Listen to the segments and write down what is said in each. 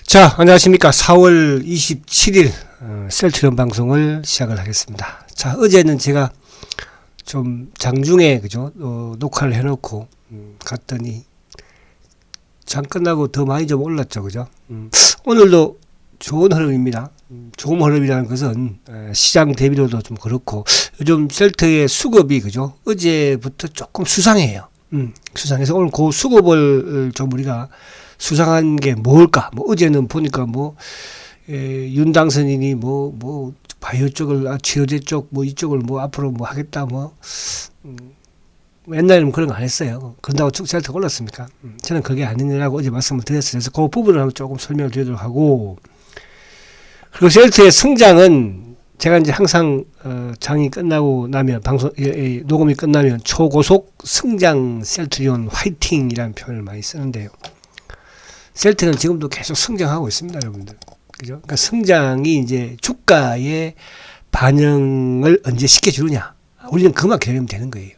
자, 안녕하십니까. 4월 27일 셀트리온 방송을 시작을 하겠습니다. 자, 어제는 제가 좀 장중에 그죠 녹화를 해놓고 갔더니 장 끝나고 더 많이 좀 올랐죠, 그죠? 오늘도 좋은 흐름입니다. 좋은 흐름이라는 것은 시장 대비로도 좀 그렇고 요즘 셀트의 수급이 그죠 어제부터 조금 수상해요. 수상해서 오늘 그 수급을 좀 우리가 수상한 게 뭘까? 뭐 어제는 보니까 윤당선인이 바이오 쪽을 치료제 쪽 이쪽을 앞으로 하겠다 옛날에는 그런 거 안 했어요. 그런다고 쭉 셀트가 올랐습니까? 저는 그게 아니라고 어제 말씀을 드렸어요. 그래서 그 부분을 한번 조금 설명을 드리도록 하고, 그리고 셀트의 성장은 제가 이제 항상 장이 끝나고 나면 녹음이 끝나면 초고속 성장 셀트리온 화이팅이라는 표현을 많이 쓰는데요. 셀트는 지금도 계속 성장하고 있습니다, 여러분들. 그죠? 그러니까 성장이 이제 주가의 반영을 언제 시켜주느냐. 우리는 그만 기다리면 되는 거예요.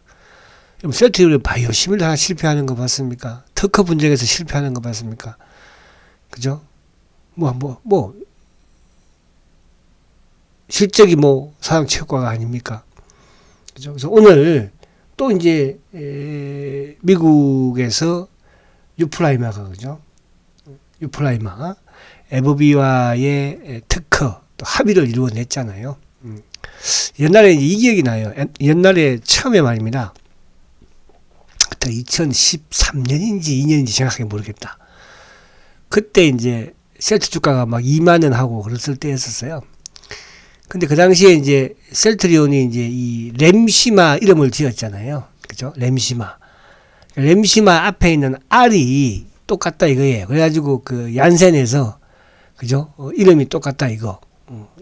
그럼 셀트리온의 바이오 시밀 하나 실패하는 거 봤습니까? 특허 분쟁에서 실패하는 거 봤습니까? 그죠? 실적이 사상체육과가 아닙니까? 그죠? 그래서 오늘 또 이제 미국에서 유플라이마가 그죠? 유플라이마 에버비와의 특허 또 합의를 이루어냈잖아요. 옛날에 이 기억이 나요. 옛날에 처음에 말입니다. 그때 2013년인지 2년인지 정확하게 모르겠다. 그때 이제 셀트 주가가 막 2만 원 하고 그랬을 때였었어요. 근데 그 당시에 이제 셀트리온이 이제 이 램시마 이름을 지었잖아요. 그죠? 램시마 앞에 있는 R이 똑같다 이거예요. 그래가지고 그 얀센에서 그죠? 이름이 똑같다 이거.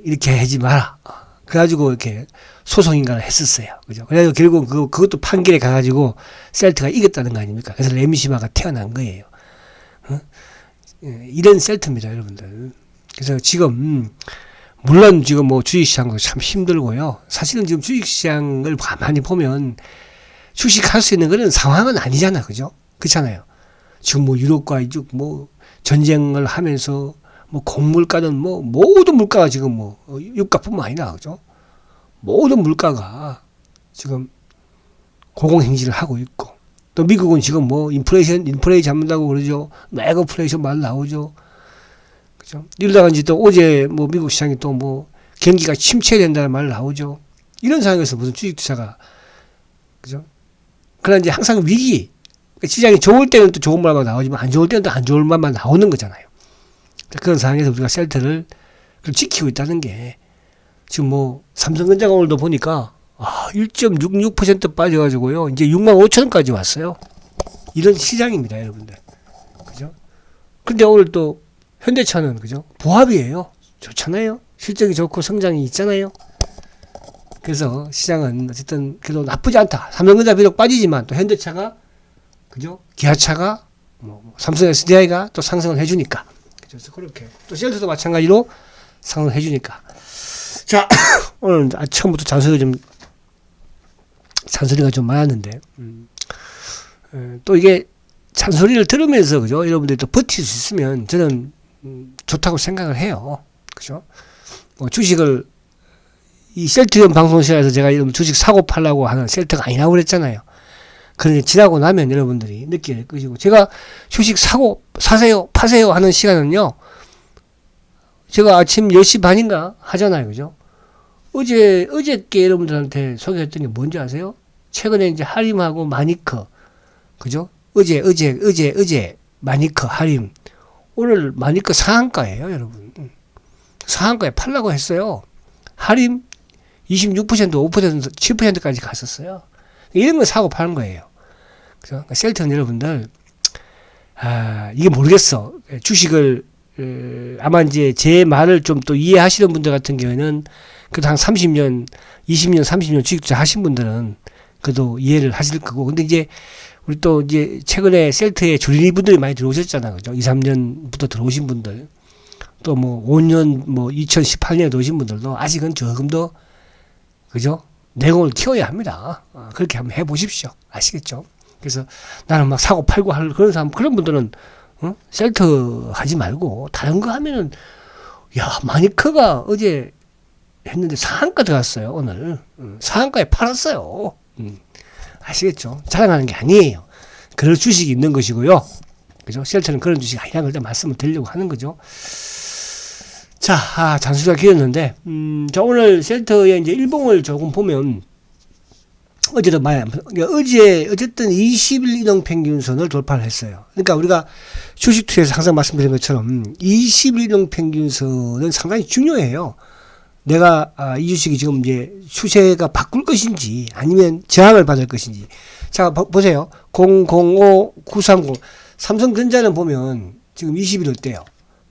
이렇게 하지 마라. 그래가지고 이렇게 소송인가를 했었어요. 그죠? 그래가지고 결국 그것도 판결에 가가지고 셀트가 이겼다는 거 아닙니까? 그래서 램시마가 태어난 거예요. 이런 셀트입니다, 여러분들. 그래서 지금 물론 지금 주식시장도 참 힘들고요. 사실은 지금 주식시장을 가만히 보면 주식할 수 있는 그런 상황은 아니잖아, 그죠? 그렇잖아요. 지금 유럽과 이쪽 전쟁을 하면서 곡물가는 모든 물가가 지금 유가뿐만 아니라 그죠? 모든 물가가 지금 고공행진을 하고 있고, 또 미국은 지금 인플레이션 잡는다고 그러죠. 메가플레이션 말 나오죠. 그죠? 이러다가 이제 또 어제 미국 시장이 또 경기가 침체된다는 말 나오죠. 이런 상황에서 무슨 주식 투자가 그죠? 그러나 이제 항상 위기, 시장이 좋을 때는 또 좋은 말만 나오지만 안 좋을 때는 또 안 좋은 말만 나오는 거잖아요. 그런 상황에서 우리가 셀트를 지키고 있다는 게 지금 삼성전자가 오늘도 보니까 1.66% 빠져가지고요. 이제 65,000원까지 왔어요. 이런 시장입니다, 여러분들. 그죠? 근데 오늘 또 현대차는 그죠? 보합이에요. 좋잖아요. 실적이 좋고 성장이 있잖아요. 그래서 시장은 어쨌든 그래도 나쁘지 않다. 삼성전자 비록 빠지지만 또 현대차가 그죠? 기아차가 삼성 SDI가 또 상승을 해주니까. 그래서 그렇게 또 셀트도 마찬가지로 상승을 해주니까. 자, 오늘 처음부터 잔소리가 좀 많았는데 또 이게 잔소리를 들으면서 그죠? 여러분들이 또 버틸 수 있으면 저는 좋다고 생각을 해요. 그죠? 주식을 이 셀트리온 방송 시간에서 제가 이런 주식 사고 팔라고 하는 셀트가 아니라고 그랬잖아요. 그런데 지나고 나면 여러분들이 느끼게 될 것이고, 제가 주식 사세요, 파세요 하는 시간은요, 제가 아침 10시 반인가 하잖아요. 그죠? 어저께 여러분들한테 소개했던 게 뭔지 아세요? 최근에 이제 하림하고 마니커. 그죠? 어제 마니커, 하림. 오늘 마니커 상한가예요, 여러분. 상한가에 팔라고 했어요. 하림 26%, 5%, 7%까지 갔었어요. 이런 거 사고 파는 거예요. 그래서 셀트는 여러분들, 이게 모르겠어. 주식을, 아마 이제 제 말을 좀 또 이해하시는 분들 같은 경우에는 그래도 한 30년, 20년, 30년 주식 투자 하신 분들은 그래도 이해를 하실 거고. 근데 이제 우리 또 이제 최근에 셀트에 주린이 분들이 많이 들어오셨잖아요. 그죠? 2, 3년부터 들어오신 분들. 또 5년, 2018년에 들어오신 분들도 아직은 조금 더, 그죠? 내공을 키워야 합니다. 그렇게 한번 해보십시오. 아시겠죠? 그래서 나는 막 사고 팔고 할 그런 분들은 셀터 하지 말고 다른 거 하면은 야 마니커가 어제 했는데 상한가 들어갔어요 오늘. 상한가에 팔았어요. 아시겠죠? 자랑하는 게 아니에요. 그럴 주식이 있는 것이고요. 그죠? 셀터는 그런 주식이 아니라는 걸 말씀을 드리려고 하는 거죠. 자, 장수가 길었는데, 자, 오늘 셀터의 이제 일봉을 조금 보면, 어제도 어제, 어쨌든 20일 이동 평균선을 돌파를 했어요. 그러니까 우리가 주식 투자에서 항상 말씀드린 것처럼, 20일 이동 평균선은 상당히 중요해요. 내가, 이 주식이 지금 이제 추세가 바꿀 것인지, 아니면 저항을 받을 것인지. 자, 보세요. 005930. 삼성전자는 보면, 지금 20일 어때요?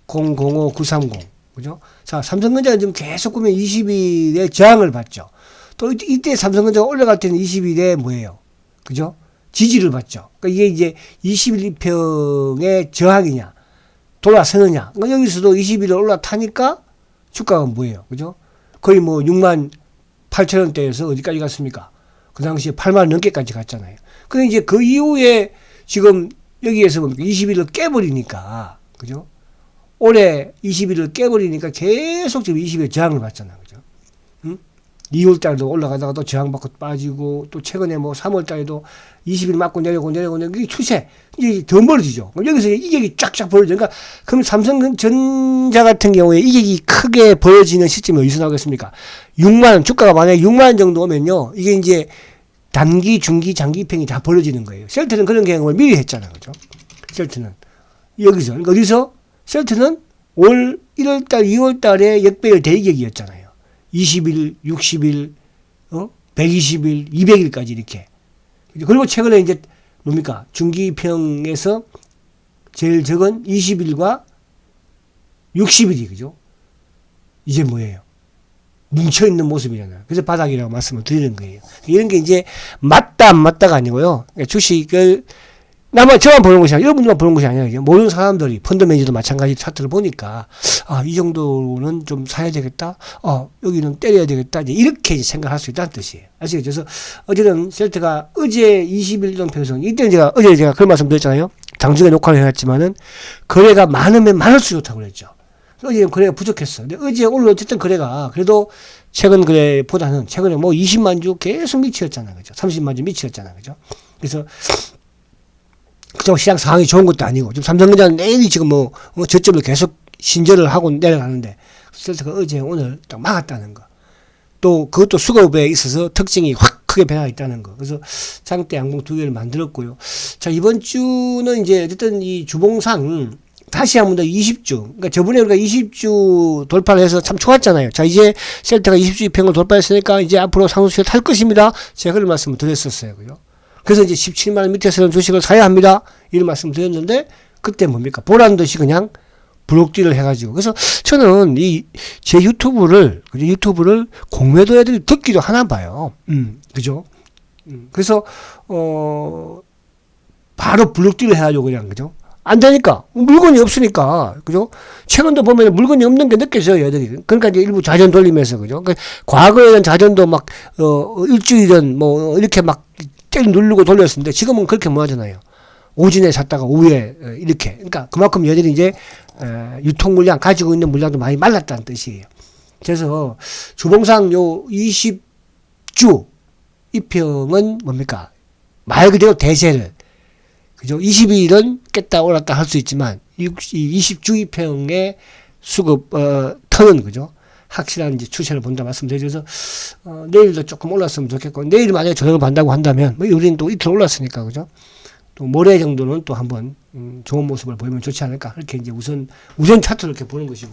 005930. 그죠? 자, 삼성전자는 지금 계속 보면 20일에 저항을 받죠. 또 이때 삼성전자가 올라갈 때는 20일에 뭐예요? 그죠? 지지를 받죠. 그러니까 이게 이제 20일 이평의 저항이냐, 돌아서느냐. 그러니까 여기서도 20일에 올라타니까 주가가 뭐예요? 그죠? 거의 뭐 6만 8천 원대에서 어디까지 갔습니까? 그 당시에 8만 원 넘게까지 갔잖아요. 근데 이제 그 이후에 지금 여기에서 뭡니까? 20일을 깨버리니까, 그죠? 올해 20일을 깨버리니까 계속 지금 20일에 저항을 받잖아요. 그죠? 2월 달도 올라가다가 또 저항받고 빠지고, 또 최근에 뭐 3월 달에도 20일 맞고 내려오고 이게 추세. 이제 더 멀어지죠. 여기서 이격이 쫙쫙 벌어져. 그러니까, 그럼 삼성전자 같은 경우에 이격이 크게 벌어지는 시점이 어디서 나오겠습니까? 6만원, 주가가 만약에 6만원 정도 오면요. 이게 이제 단기, 중기, 장기 평이 다 벌어지는 거예요. 셀트는 그런 경험을 미리 했잖아요. 그죠? 셀트는. 여기서. 그러니까 어디서? 셀트는 올 1월달, 2월달에 역배열 대이격이었잖아요. 20일, 60일, 120일, 200일까지 이렇게. 그리고 최근에 이제 뭡니까? 중기평에서 제일 적은 20일과 60일이, 그죠? 이제 뭐예요? 뭉쳐있는 모습이잖아요. 그래서 바닥이라고 말씀을 드리는 거예요. 이런 게 이제 맞다, 안 맞다가 아니고요. 주식을 나만 저만 보는 것이 아니라 여러분들만 보는 것이 아니라 모든 사람들이 펀드 매니저도 마찬가지 차트를 보니까 이 정도는 좀 사야 되겠다. 여기는 때려야 되겠다. 이렇게 생각할 수 있다는 뜻이에요. 아시겠죠? 그래서 어제는 셀트가 어제 20일 이동 평선 이때는 어제 제가 그런 말씀 드렸잖아요. 당중에 녹화를 해놨지만은 거래가 많으면 많을수록 좋다고 그랬죠. 어제 거래가 부족했어. 근데 어제 오늘 어쨌든 거래가 그래도 최근 거래보다는 최근에 뭐 20만 주 계속 미치었잖아요. 그죠? 30만 주 미치었잖아요. 그죠? 그래서 그쪽 시장 상황이 좋은 것도 아니고, 지금 삼성전자는 내일이 지금 저점을 계속 신저를 하고 내려가는데, 셀트가 어제 오늘 딱 막았다는 거. 또, 그것도 수급에 있어서 특징이 확 크게 변화했다는 거. 그래서 장대 양봉 두 개를 만들었고요. 자, 이번 주는 이제 어쨌든 이 주봉상, 다시 한 번 더 20주. 그러니까 저번에 우리가 20주 돌파를 해서 참 좋았잖아요. 자, 이제 셀트가 20주 이평을 돌파했으니까 이제 앞으로 상승세를 탈 것입니다. 제가 그런 말씀을 드렸었어요. 그죠? 그래서 이제 17만원 밑에서는 주식을 사야 합니다. 이런 말씀 드렸는데, 그때 뭡니까? 보란 듯이 그냥 블록딜을 해가지고. 그래서 저는 제 유튜브를 공매도 애들이 듣기도 하나 봐요. 그죠? 그래서, 바로 블록딜을 해가지고 그냥, 그죠? 안 되니까. 물건이 없으니까. 그죠? 최근도 보면 물건이 없는 게 느껴져요, 애들이. 그러니까 이제 일부 자전 돌리면서, 그죠? 그러니까 과거에 대한 자전도 막, 일주일은 뭐, 이렇게 막, 누르고 돌렸었는데 지금은 그렇게 뭐 하잖아요. 오전에 샀다가 오후에 이렇게. 그러니까 그만큼 얘들이 이제 유통 물량 가지고 있는 물량도 많이 말랐다는 뜻이에요. 그래서 주봉상 요 20주 이평은 뭡니까? 말 그대로 대세를. 그죠? 20일은 깼다 올랐다 할 수 있지만 20주 이평의 수급 턴은 그죠? 확실한 이제 추세를 본다 말씀드려서 내일도 조금 올랐으면 좋겠고, 내일 만약에 조정을 받는다고 한다면 우리는 또 이틀 올랐으니까, 그죠? 또 모레 정도는 또 한번 좋은 모습을 보이면 좋지 않을까, 이렇게 이제 우선 차트를 이렇게 보는 것이고.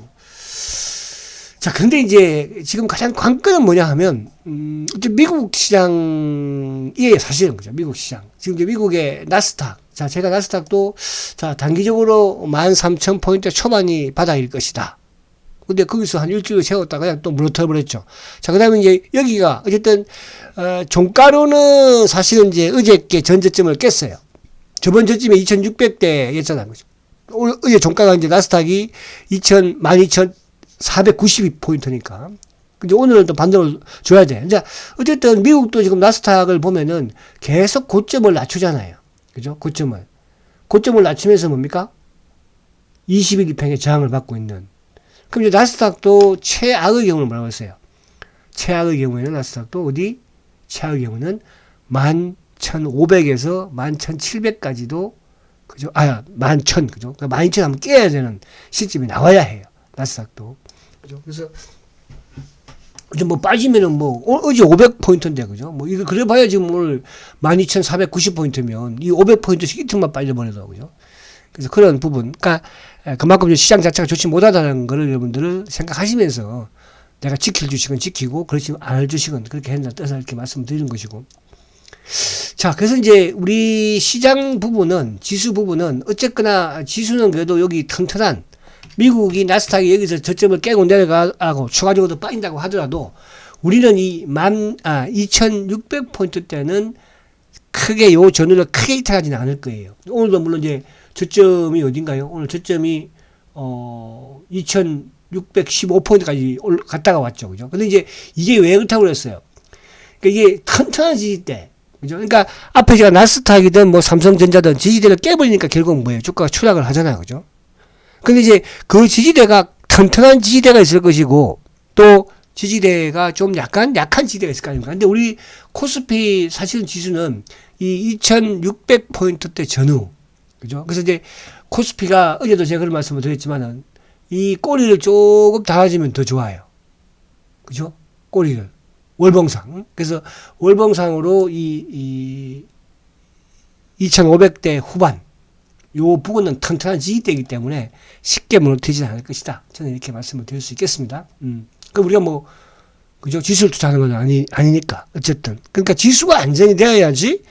자, 근데 이제 지금 가장 관건은 뭐냐 하면 미국 시장이에요, 사실은. 그죠? 미국 시장. 지금 이제 미국의 나스닥. 자, 제가 나스닥도 자 단기적으로 13,000포인트 초반이 바닥일 것이다. 근데 거기서 한 일주일 세웠다가 그냥 또 무너뜨려버렸죠. 자, 그 다음에 이제 여기가 어쨌든, 종가로는 사실은 이제 어저께 전저점을 깼어요. 저번 저점이 2,600대였잖아요. 어제 종가가 이제 나스닥이 12,492포인트니까. 근데 오늘은 또 반등을 줘야 돼. 이제 어쨌든 미국도 지금 나스닥을 보면은 계속 고점을 낮추잖아요. 그죠? 고점을 낮추면서 뭡니까? 20일 이평의 저항을 받고 있는. 그럼 이제 나스닥도 최악의 경우는 뭐라고 했어요? 최악의 경우에는 나스닥도 어디? 최악의 경우는 11,500에서 11,700까지도 그죠? 11,000 그죠? 그러니까 12,000 한번 깨야 되는 시점이 나와야 해요. 나스닥도. 그죠? 그래서 이제 뭐 빠지면은 뭐 어제 500포인트인데 그죠? 뭐 이거 그래 봐야 지금 오늘 12,490포인트면 이 500포인트씩 이틀만 빠져버려도 그죠? 그래서 그런 부분, 그러니까 그만큼 시장 자체가 좋지 못하다는 거를 여러분들을 생각하시면서 내가 지킬 주식은 지키고 그렇지 않을 주식은 그렇게 한다 뜻을 이렇게 말씀드리는 것이고. 자, 그래서 이제 우리 시장 부분은 지수 부분은 어쨌거나 지수는 그래도 여기 튼튼한 미국이 나스닥이 여기서 저점을 깨고 내려가고 추가적으로 빠진다고 하더라도 우리는 이 2,600포인트 때는 크게 요 전후를 크게 이탈하지는 않을 거예요. 오늘도 물론 이제 저점이 어딘가요? 오늘 저점이 2,615포인트까지 갔다가 왔죠. 그죠? 근데 이제 이게 왜 그렇다고 그랬어요? 그러니까 이게 튼튼한 지지대. 그죠? 그러니까 앞에 제가 나스닥이든 뭐 삼성전자든 지지대를 깨버리니까 결국 뭐예요? 주가가 추락을 하잖아요. 그죠? 근데 이제 그 지지대가 튼튼한 지지대가 있을 것이고 또 지지대가 좀 약간 약한 지지대가 있을 거 아닙니까? 근데 우리 코스피 사실은 지수는 이 2,600포인트대 전후. 그죠? 그래서 이제 코스피가 어제도 제가 그런 말씀을 드렸지만은 이 꼬리를 조금 닿아주면 더 좋아요. 그죠? 꼬리를. 월봉상. 그래서 월봉상으로 이 2,500대 후반. 요 부분은 튼튼한 지지대이기 때문에 쉽게 무너뜨리지 않을 것이다. 저는 이렇게 말씀을 드릴 수 있겠습니다. 그럼 우리가 뭐, 그죠? 지수를 투자하는 건 아니니까. 어쨌든. 그러니까 지수가 안정이 되어야지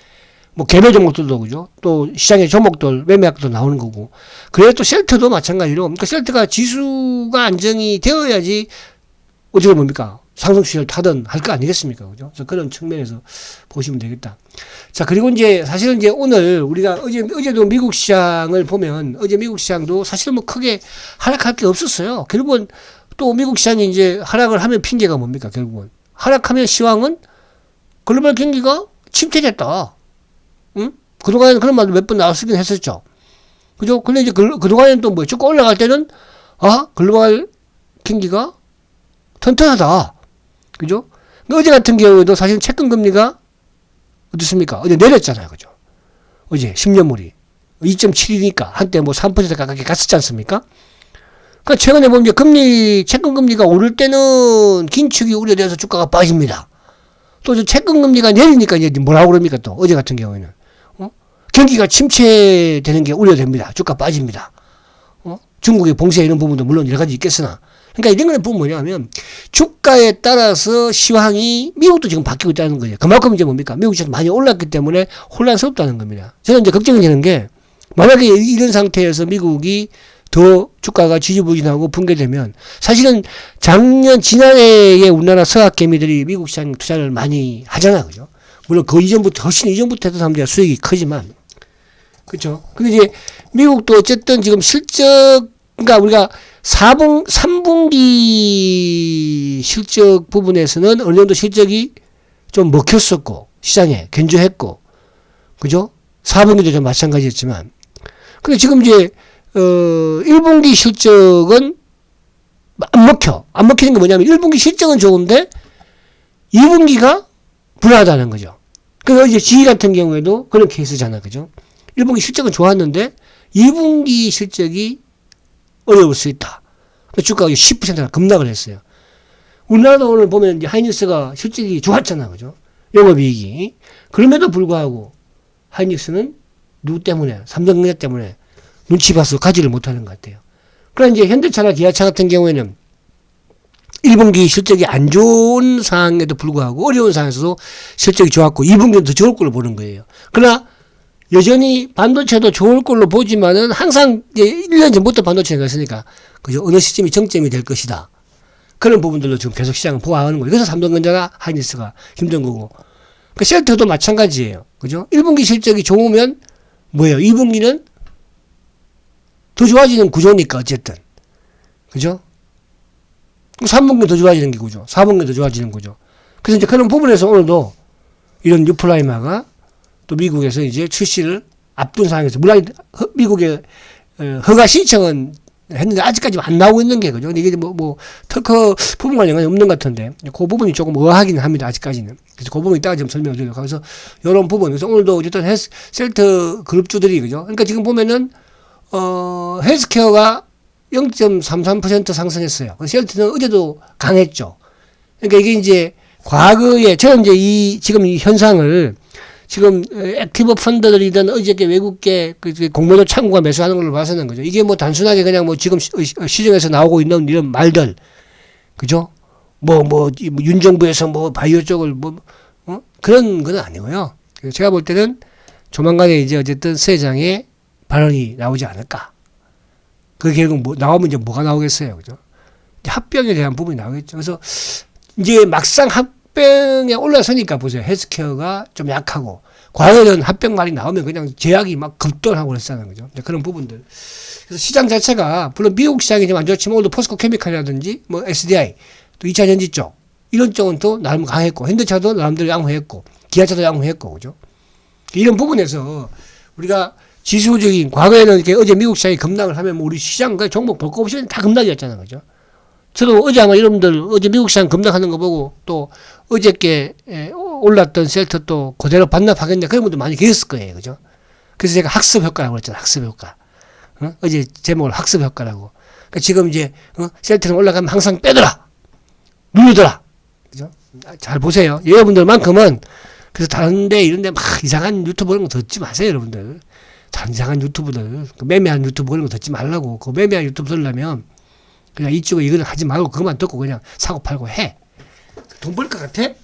뭐 개별 종목들도 그죠? 또 시장의 종목들 매매학도 나오는 거고. 그래 또 셀트도 마찬가지로 그러니까 셀트가 지수가 안정이 되어야지 어떻게 뭡니까? 상승 추세를 타든 할 거 아니겠습니까? 그죠? 그래서 그런 측면에서 보시면 되겠다. 자, 그리고 이제 사실은 이제 오늘 우리가 어제도 미국 시장을 보면 어제 미국 시장도 사실은 뭐 크게 하락할 게 없었어요. 결국은 또 미국 시장이 이제 하락을 하면 핑계가 뭡니까? 결국은 하락하면 시황은 글로벌 경기가 침체됐다. 응? 그동안 그런 말도 몇 번 나왔긴 했었죠. 그죠? 근데 이제 그동안에는 또 뭐, 쭉 올라갈 때는, 글로벌 경기가 튼튼하다. 그죠? 어제 같은 경우에도 사실 채권금리가 어떻습니까? 어제 내렸잖아요. 그죠? 어제 10년물이 2.7이니까 한때 뭐 3% 가깝게 갔었지 않습니까? 그러니까 최근에 보면 이제 채권금리가 오를 때는 긴축이 우려돼서 주가가 빠집니다. 또 채권금리가 내리니까 이제 뭐라고 그럽니까? 또 어제 같은 경우에는. 경기가 침체되는 게 우려됩니다. 주가 빠집니다. 중국의 봉쇄 이런 부분도 물론 여러 가지 있겠으나. 그러니까 이런 거는 보면 뭐냐면 주가에 따라서 시황이 미국도 지금 바뀌고 있다는 거죠. 그만큼 이제 뭡니까? 미국 시장이 많이 올랐기 때문에 혼란스럽다는 겁니다. 저는 이제 걱정이 되는 게 만약에 이런 상태에서 미국이 더 주가가 지지부진하고 붕괴되면 사실은 지난해에 우리나라 서학개미들이 미국 시장 투자를 많이 하잖아. 그죠? 물론 그 이전부터, 훨씬 이전부터 했던 사람들이 수익이 크지만. 그죠? 근데 이제 미국도 어쨌든 지금 그러니까 우리가 3분기 실적 부분에서는 어느 정도 실적이 좀 먹혔었고, 시장에 견조했고, 그죠? 4분기도 좀 마찬가지였지만. 근데 지금 이제, 1분기 실적은 안 먹혀. 안 먹히는 게 뭐냐면 1분기 실적은 좋은데 2분기가 불안하다는 거죠. 그래서 이제 GE 같은 경우에도 그런 케이스잖아. 그죠? 1분기 실적은 좋았는데 2분기 실적이 어려울 수 있다. 주가가 10%나 급락을 했어요. 우리나라도 오늘 보면 이제 하이닉스가 실적이 좋았잖아. 그죠? 영업이익이. 그럼에도 불구하고 하이닉스는 누구 때문에? 삼성전자 때문에 눈치 봐서 가지를 못하는 것 같아요. 그러나 이제 현대차나 기아차 같은 경우에는 1분기 실적이 안 좋은 상황에도 불구하고 어려운 상황에서도 실적이 좋았고 2분기는 더 좋을 걸로 보는 거예요. 그러나 여전히 반도체도 좋을 걸로 보지만은 항상 이제 1년 전부터 반도체가 있으니까 그죠? 어느 시점이 정점이 될 것이다. 그런 부분들로 지금 계속 시장을 보아하는 거예요. 그래서 삼성전자나 하이닉스가 힘든 거고. 그 셀트도 마찬가지예요. 그죠? 1분기 실적이 좋으면 뭐예요? 2분기는 더 좋아지는 구조니까 어쨌든. 그죠? 3분기 더 좋아지는 게 구조. 4분기 더 좋아지는 구조. 그래서 이제 그런 부분에서 오늘도 이런 유플라이마가 또 미국에서 이제 출시를 앞둔 상황에서 물론 미국의 허가 신청은 했는데 아직까지 안 나오고 있는 게 그죠. 근데 이게 특허 부분과 연관이 없는 것 같은데 그 부분이 조금 의아하긴 합니다. 아직까지는. 그래서 그 부분 이따가 좀 설명드리려고 하면서 이런 부분. 그래서 오늘도 어쨌든 셀트 그룹주들이 그죠. 그러니까 지금 보면은 헬스케어가 0.33% 상승했어요. 셀트는 어제도 강했죠. 그러니까 이게 이제 과거에 저는 이제 지금 이 현상을 지금 액티브 펀드들이든 어저께 외국계 공모도 창구가 매수하는 걸로 봐서는 그죠. 이게 뭐 단순하게 그냥 뭐 지금 시중에서 나오고 있는 이런 말들 그죠. 윤정부에서 뭐 바이오 쪽을 그런 건 아니고요. 제가 볼 때는 조만간에 이제 어쨌든 새 회장의 발언이 나오지 않을까. 그 결국 나오면 이제 뭐가 나오겠어요. 그죠. 합병에 대한 부분이 나오겠죠. 그래서 이제 막상 합병에 올라서니까 보세요. 헬스케어가 좀 약하고 과거에는 합병 말이 나오면 그냥 제약이 막 급등하고 그랬잖아요. 그죠. 그런 부분들. 그래서 시장 자체가 물론 미국 시장이 좀 안 좋지만 오늘도 포스코 케미칼이라든지 뭐 SDI 또 2차 전지 쪽 이런 쪽은 또 나름 강했고 현대차도 나름대로 양호했고 기아차도 양호했고 그죠. 이런 부분에서 우리가 지수적인 과거에는 이렇게 어제 미국 시장이 급락을 하면 우리 시장 그 종목 볼 거 없이 다 급락이었잖아요. 그죠. 저도 어제 아마 여러분들 어제 미국 시장 급락하는 거 보고 또 어저께 올랐던 셀트 또 그대로 반납하겠냐 그런 분들 많이 계셨을 거예요. 그죠? 그래서 제가 학습 효과라고 했잖아요. 학습 효과. 어제 제목을 학습 효과라고. 그러니까 지금 이제 셀트는 올라가면 항상 빼더라. 누르더라. 그죠? 잘 보세요. 여러분들만큼은 그래서 다른데 이런데 막 이상한 유튜브 그런 거 듣지 마세요. 여러분들. 다른 이상한 유튜브들 매매한 유튜브 그런 거 듣지 말라고. 그 매매한 유튜브 들으려면 그냥 이쪽에 이거는 하지 말고 그것만 듣고 그냥 사고 팔고 해. 돈 벌 것 같아?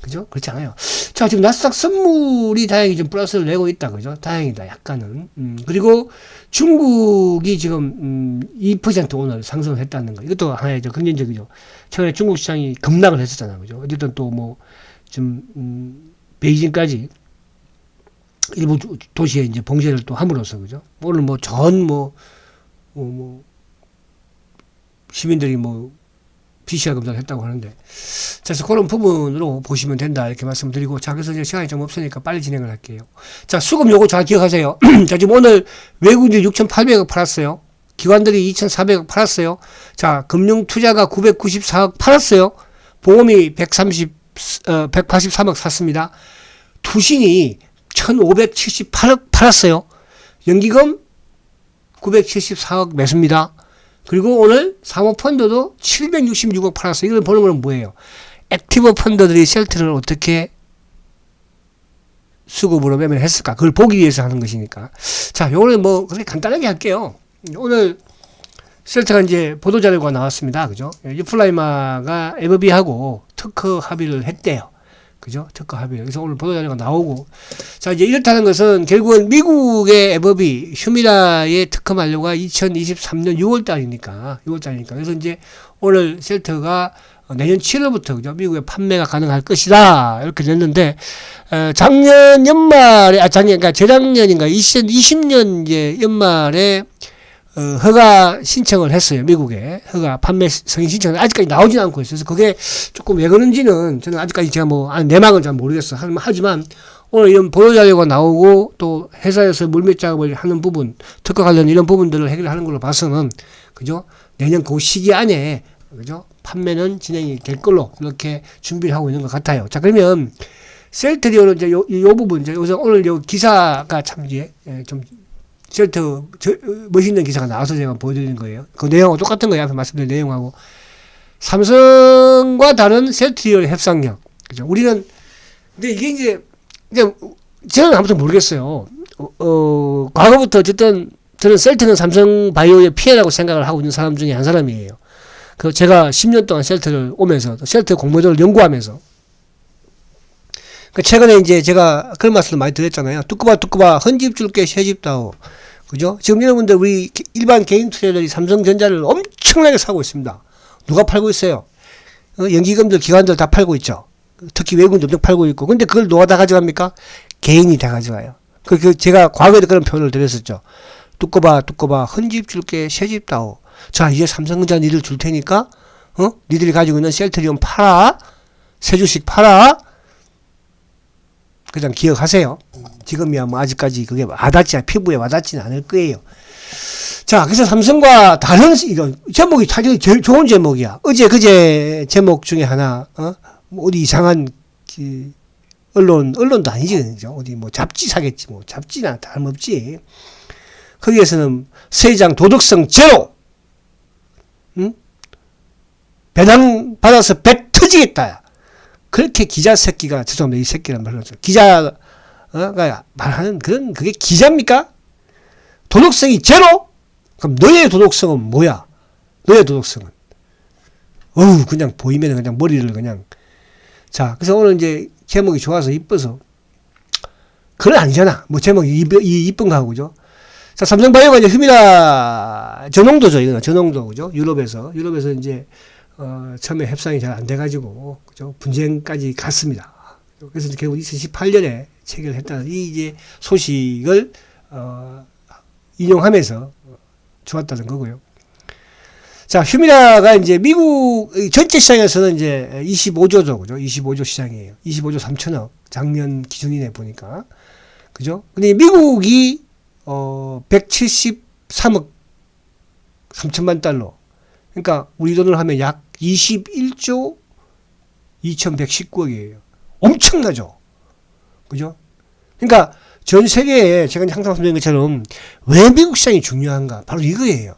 그죠? 그렇지 않아요. 자, 지금 나스닥 선물이 다행히 좀 플러스를 내고 있다. 그죠? 다행이다. 약간은. 그리고 중국이 지금 2% 오늘 상승을 했다는 거. 이것도 하나의 긍정적이죠. 최근에 중국 시장이 급락을 했었잖아요. 그죠? 어쨌든 또 뭐 좀 베이징까지 일부 도시에 이제 봉쇄를 또 함으로써 그죠? 오늘 시민들이 PCR 검사를 했다고 하는데. 자, 그래서 그런 부분으로 보시면 된다. 이렇게 말씀드리고. 자, 그래서 이제 시간이 좀 없으니까 빨리 진행을 할게요. 자, 수급 요거 잘 기억하세요. 자, 지금 오늘 외국인들이 6,800억 팔았어요. 기관들이 2,400억 팔았어요. 자, 금융투자가 994억 팔았어요. 보험이 183억 샀습니다. 투신이 1,578억 팔았어요. 연기금 974억 매수입니다. 그리고 오늘 사모펀드도 766억 팔았어요. 이걸 보는 건 뭐예요? 액티브 펀드들이 셀트를 어떻게 수급으로 매매를 했을까? 그걸 보기 위해서 하는 것이니까. 자, 요거는 그렇게 간단하게 할게요. 오늘 셀트가 이제 보도자료가 나왔습니다. 그죠? 유플라이마가 에버비하고 특허 합의를 했대요. 그죠? 특허 합의를. 그래서 오늘 보도자료가 나오고. 자, 이제 이렇다는 것은 결국은 미국의 에버비, 휴미라의 특허 만료가 2023년 6월달이니까. 그래서 이제 오늘 셀트가 내년 7월부터, 그죠? 미국에 판매가 가능할 것이다. 이렇게 됐는데, 작년 연말에, 그러니까 재작년인가, 2020년 이제 연말에 허가 신청을 했어요. 미국에. 허가 판매 승인 신청은 아직까지 나오진 않고 있어요. 그래서 그게 조금 왜 그런지는 저는 아직까지 제가 내막은 잘 모르겠어. 하지만 오늘 이런 보도자료가 나오고 또 회사에서 물밑 작업을 하는 부분, 특허 관련 이런 부분들을 해결하는 걸로 봐서는, 그죠? 내년 그 시기 안에, 그죠? 판매는 진행이 될 걸로 이렇게 준비를 하고 있는 것 같아요. 자, 그러면 셀트리오는 이제 요 부분, 이제 오늘 요 기사가 참 이제 좀 셀트 멋있는 기사가 나와서 제가 보여드리는 거예요. 그 내용하고 똑같은 거예요. 앞에 말씀드린 내용하고. 삼성과 다른 셀트리오의 협상력. 그죠? 우리는 근데 이게 이제 저는 아무튼 모르겠어요. 과거부터 어쨌든 저는 셀트는 삼성 바이오의 피해라고 생각을 하고 있는 사람 중에 한 사람이에요. 그 제가 10년 동안 셀트를 오면서 셀트 공모전을 연구하면서 최근에 이제 제가 그런 말씀을 많이 드렸잖아요. 두꺼봐 헌집 줄게 새집다오. 그죠? 지금 여러분들 우리 일반 개인 투자자들이 삼성전자를 엄청나게 사고 있습니다. 누가 팔고 있어요? 연기금들 기관들 다 팔고 있죠. 특히 외국인도 엄청 팔고 있고. 근데 그걸 누가 다 가져갑니까? 개인이 다 가져가요. 제가 과거에도 그런 표현을 드렸었죠. 두꺼봐 헌집 줄게 새집다오. 자, 이제 삼성전자 니들 줄 테니까 니들이 가지고 있는 셀트리온 팔아. 새 주식 팔아. 그냥 기억하세요. 지금이야 아직까지 그게 피부에 와닿지는 않을 거예요. 자, 그래서 삼성과 다른, 이거, 제목이 사실 제일 좋은 제목이야. 그제 제목 중에 하나, 뭐 어디 이상한, 언론도 아니지, 그죠? 어디 뭐 잡지 사겠지, 뭐. 잡지나 다름없지. 거기에서는 새 장 도덕성 제로! 응? 배당 받아서 배 터지겠다. 그렇게 기자 새끼가, 죄송합니다. 이 새끼란 말로. 기자가 말하는 그게 기자입니까? 도덕성이 제로? 그럼 너의 도덕성은 뭐야? 너의 도덕성은? 그냥 보이면 그냥 머리를 그냥. 자, 그래서 오늘 이제 제목이 좋아서 이뻐서. 그건 아니잖아. 뭐 제목이 이쁜 거 하고, 그죠? 자, 삼성바이오가 이제 흡이나 전홍도죠. 이거는 전홍도, 그죠? 유럽에서 이제, 처음에 협상이 잘 안 돼가지고, 그죠? 분쟁까지 갔습니다. 그래서 이제 결국 2018년에 체결했다는 이 이제 소식을, 인용하면서 좋았다는 거고요. 자, 휴미라가 이제 미국 전체 시장에서는 이제 25조죠, 그죠? 25조 시장이에요. 25조 3천억. 작년 기준이네 보니까. 그죠? 근데 미국이 173억 3천만 달러. 그러니까 우리 돈으로 하면 약 21조 2119억이에요. 엄청나죠? 그죠? 그러니까 전 세계에 제가 항상 말씀드린 것처럼 왜 미국 시장이 중요한가? 바로 이거예요.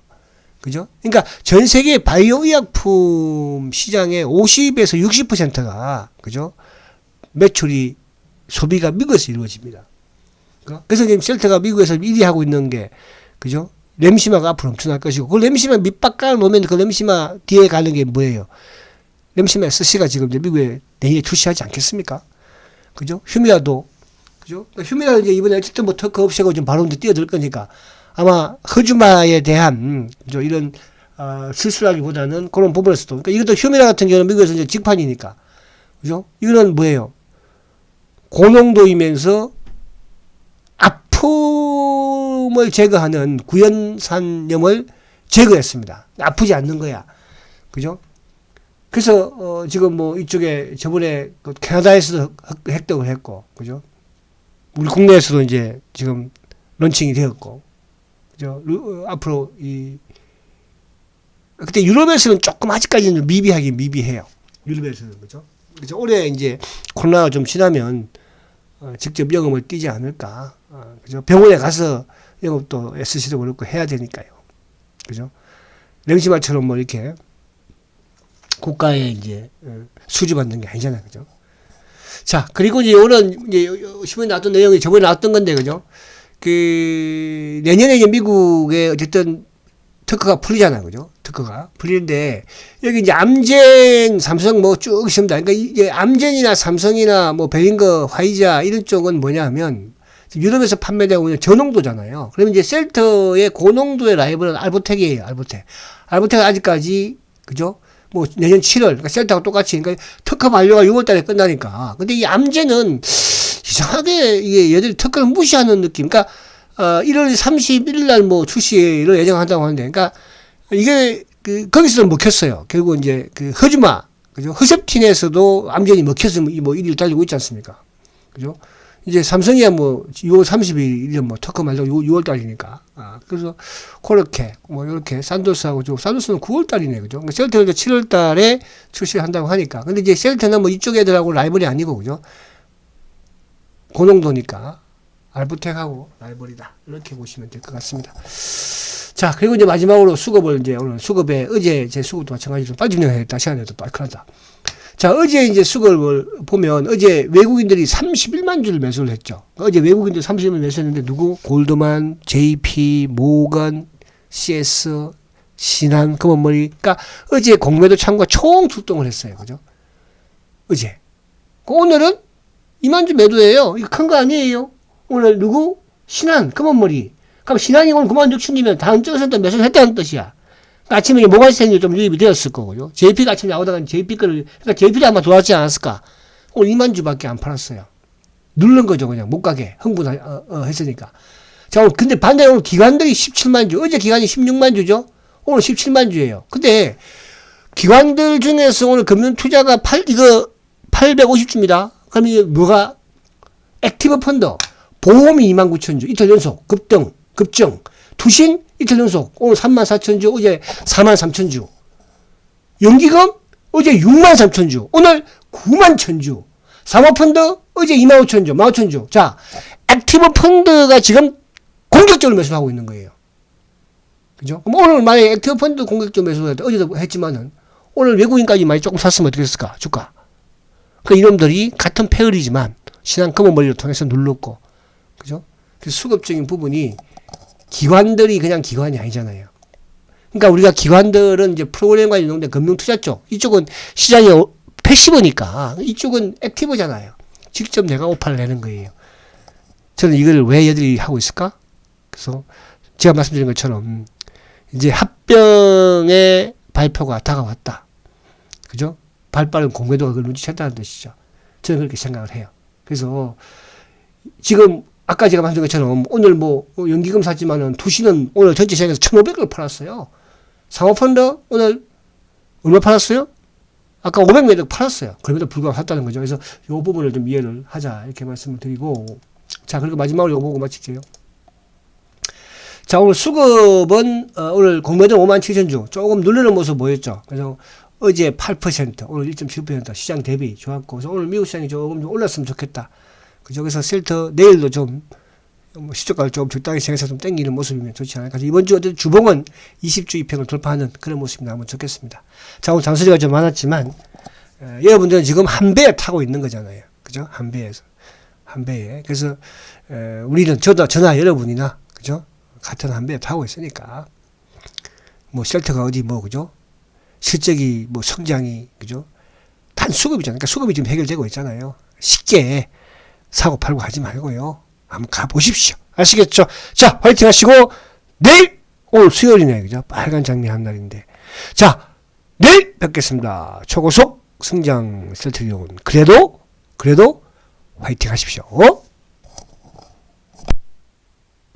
그죠? 그러니까 전 세계 바이오 의약품 시장의 50에서 60%가 그죠? 매출이 소비가 미국에서 이루어집니다. 그래서 지금 셀트가 미국에서 1위 하고 있는 게 그죠? 렘시마가 앞으로 엄청날 것이고 그 렘시마 밑밥 깔아 놓으면 그 렘시마 뒤에 가는 게 뭐예요? 렘시마 SC가 지금 이제 미국에 내일에 출시하지 않겠습니까? 그죠? 휴미라도 그죠? 휴미라는 이제 이번에 어쨌든 뭐 특허 없애고 좀 바로 이제 뛰어들 거니까 아마 허주마에 대한 이런 실수라기보다는 그런 부분에서도 그러니까 이것도 휴미라 같은 경우는 미국에서 이제 직판이니까 그죠? 이거는 뭐예요? 고농도이면서 아픔을 제거하는 구연산염을 제거했습니다. 아프지 않는 거야. 그죠? 그래서 지금 뭐 이쪽에 저번에 그 캐나다에서도 획득을 했고 그죠? 우리 국내에서도 이제 지금 런칭이 되었고 그죠? 앞으로 그때 유럽에서는 조금 아직까지는 미비해요. 유럽에서는 그죠? 그죠? 올해 이제 코로나가 좀 지나면 직접 영업을 뛰지 않을까. 그죠? 병원에 가서 영업도 SC도 그렇고 해야 되니까요. 그죠? 렘시마처럼 뭐 이렇게 국가에 이제 수주받는 게 아니잖아요. 그죠? 자, 그리고 이제 오늘 이제 신문에 나왔던 내용이 저번에 나왔던 건데, 그죠? 내년에 이제 미국에 어쨌든 특허가 풀리잖아요. 그죠? 특허가 풀리는데, 여기 이제 암젠, 삼성 뭐 쭉 있습니다. 그러니까 이제 암젠이나 삼성이나 뭐 베링거, 화이자 이런 쪽은 뭐냐 하면, 유럽에서 판매되고 있는 저농도잖아요. 그러면 이제 셀터의 고농도의 라이벌은 알보텍이에요. 알보텍은 아직까지, 그죠? 뭐 내년 7월, 그러니까 셀터하고 똑같이, 그러니까 특허 만료가 6월 달에 끝나니까. 근데 이 암젠은 이상하게 이게 얘들이 특허를 무시하는 느낌. 그러니까 1월 31일 날 뭐 출시를 예정한다고 하는데, 그러니까 이게 거기서도 먹혔어요. 결국 이제 허즈마, 그죠? 허셉틴에서도 암젠이 먹혀서 뭐 1위를 달리고 있지 않습니까? 그죠? 이제 삼성이야 뭐 6월 30일 뭐 특허 말고 6월 달이니까. 그래서 그렇게 뭐 이렇게 산도스하고 산도스는 9월 달이네. 그죠? 그러니까 셀트는 7월 달에 출시를 한다고 하니까. 근데 이제 셀트는 뭐 이쪽 애들하고 라이벌이 아니고 그죠? 고농도니까 알부텍하고 라이벌이다. 이렇게 보시면 될 것 같습니다. 자, 그리고 이제 마지막으로 수급을 이제 오늘 수급에 어제 제 수급도 마찬가지로 빨리 진행해야겠다. 시간에도 또 알큰하다. 자, 어제 이제 수급을 보면 어제 외국인들이 31만 주를 매수를 했죠. 어제 외국인들 31만 매수했는데 누구? 골드만, JP, 모건, CS, 신한, 검은머리. 그러니까 어제 공매도 참가 총 출동을 했어요. 그죠? 어제. 오늘은 2만 주 매도예요. 이거 큰 거 아니에요? 오늘 누구? 신한, 검은머리. 그럼 신한이 오늘 9만 6천 주면 다음 주에서 또 매수를 했다는 뜻이야. 아침에 모가지생이 좀 유입이 되었을 거고요. JP가 아침에 나오다가 JP 거를, 그러니까 JP도 아마 돌아왔지 않았을까? 오늘 2만 주밖에 안 팔았어요. 누른 거죠, 그냥. 못 가게. 했으니까. 자, 근데 반대로 오늘 기관들이 17만 주. 어제 기관이 16만 주죠? 오늘 17만 주예요. 근데 기관들 중에서 오늘 금융투자가 850주입니다. 그럼 이게 뭐가? 액티브 펀드. 보험이 2만 9천 주. 이틀 연속. 급증. 투신 이틀 연속. 오늘 34,000주, 어제 43,000주. 연기금 어제 63,000주. 오늘 91,000주. 사모펀드 어제 25,000주, 15,000주. 자, 액티브 펀드가 지금 공격적으로 매수하고 있는 거예요. 그죠? 그럼 오늘 만약에 액티브 펀드 공격적으로 매수할 때 어제도 했지만은 오늘 외국인까지 많이 조금 샀으면 어떻게 했을까? 주가. 그 이놈들이 같은 페어리지만 신한금은 머리를 통해서 눌렀고. 그죠? 그래서 수급적인 부분이 기관들이 그냥 기관이 아니잖아요. 그러니까 우리가 기관들은 이제 프로그램과 연동된 금융투자 쪽, 이쪽은 시장이 패시브니까 이쪽은 액티브잖아요. 직접 내가 오파를 내는 거예요. 저는 이걸 왜 얘들이 하고 있을까? 그래서 제가 말씀드린 것처럼 이제 합병의 발표가 다가왔다. 그죠? 발빠른 공매도가 그걸 눈치챘다는 뜻이죠. 저는 그렇게 생각을 해요. 그래서 지금 아까 제가 말씀드린 것처럼 오늘 뭐 연기금 샀지만은 투시는 오늘 전체 시장에서 1,500을 팔았어요. 사모펀드 오늘 얼마 팔았어요? 아까 500매덕 팔았어요. 그럼에도 불구하고 샀다는 거죠. 그래서 이 부분을 좀 이해를 하자 이렇게 말씀을 드리고, 자, 그리고 마지막으로 이거 보고 마칠게요. 자, 오늘 수급은 오늘 공매도 57,000주 조금 누르는 모습 보였죠. 그래서 어제 8%, 오늘 1.7% 시장 대비 좋았고, 그래서 오늘 미국 시장이 조금 좀 올랐으면 좋겠다. 그죠? 그래서 셀터 내일도 좀 시초가를 좀 적당히 생겨서 좀 땡기는 모습이면 좋지 않을까. 이번 주 어쨌든 주봉은 20주 이평을 돌파하는 그런 모습이 나오면 좋겠습니다. 자, 오늘 잔소리가 좀 많았지만 여러분들은 지금 한 배에 타고 있는 거잖아요. 그죠? 한 배에서. 한 배에. 그래서 우리는 저나 여러분이나 그죠? 같은 한 배에 타고 있으니까 뭐 셀터가 어디 뭐 그죠? 실적이 뭐 성장이 그죠? 단 수급이잖아요. 그러니까 수급이 지금 해결되고 있잖아요. 쉽게 사고 팔고 하지 말고요. 한번 가보십시오. 아시겠죠? 자, 화이팅 하시고, 내일! 오늘 수요일이네, 그죠? 빨간 장미 한 날인데. 자, 내일 뵙겠습니다. 초고속 성장 셀트리온. 그래도 화이팅 하십시오.